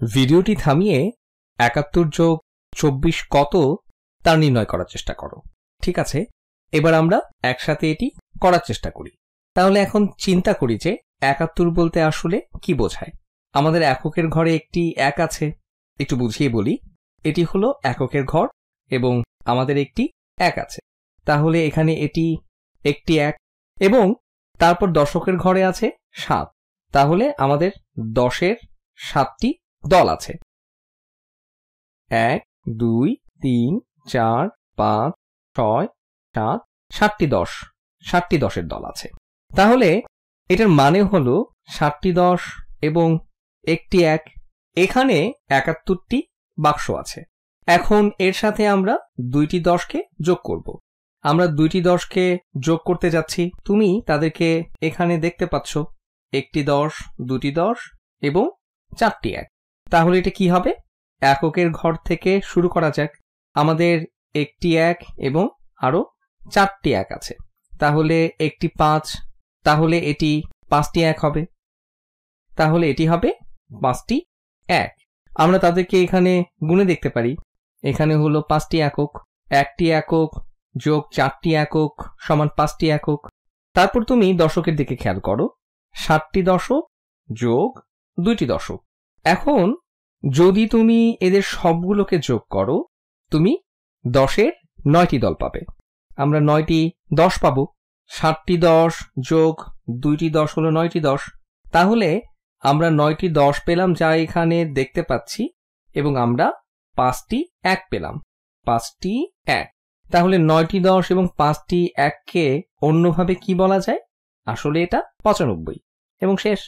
ভিডিওটি থামিয়ে ৭১ যোগ ২৪ কত তা নির্ণয় করার চেষ্টা করো। ঠিক আছে, এবার আমরা একসাথে এটি করার চেষ্টা করি। তাহলে এখন চিন্তা করি যে ৭১ বলতে আসলে কি বোঝায়। আমাদের এককের ঘরে একটি ১ আছে। একটু বুঝিয়ে বলি, এটি হলো এককের ঘর এবং আমাদের একটি ১ আছে। তাহলে এখানে এটি একটি ১ এবং তারপর দশকের ঘরে আছে ৭। তাহলে আমাদের ১০-এর ৭টি দল আছে। ১, ২, ৩, ৪, ৫, ৬, ৭, ৭টি ১০, ৭টি ১০-এর দল আছে। তাহলে এটার মানে হলো ৭টি ১০ এবং একটি ১। এখানে ৭১টি বাক্স আছে। এখন এর সাথে আমরা ২টি ১০কে যোগ করব। আমরা ২টি ১০কে যোগ করতে যাচ্ছি। তুমি তাদেরকে এখানে দেখতে পাচ্ছ, একটি ১০, দুটি ১০ এবং ৪টি ১। তাহলে এটা কি হবে? এককের ঘর থেকে শুরু করা যাক। আমাদের একটি ১ এবং আরো ৪টি ১ আছে। তাহলে একটি ৫, তাহলে এটি ৫টি ১ হবে। তাহলে এটি হবে ৫টি ১। আমরা তাদেরকে এখানে গুণে দেখতে পারি। এখানে হলো ৫টি একক। একটি একক যোগ ৪টি একক সমান ৫টি একক। তারপর তুমি দশকের দিকে খেয়াল করো, ৭টি দশক যোগ ২টি দশক। এখন যদি তুমি এদের সবগুলোকে যোগ করো, তুমি ১০-এর ৯টি দল পাবে। আমরা ৯টি ১০ পাবো। ৭টি ১০ যোগ ২টি ১০ হলো ৯টি ১০। তাহলে আমরা ৯টি ১০ পেলাম, যা এখানে দেখতে পাচ্ছি, এবং আমরা ৫টি ১ পেলাম। ৫টি ১। তাহলে ৯টি ১০ এবং ৫টি ১কে অন্যভাবে কি বলা যায়? আসলে এটা ৯৫ এবং শেষ।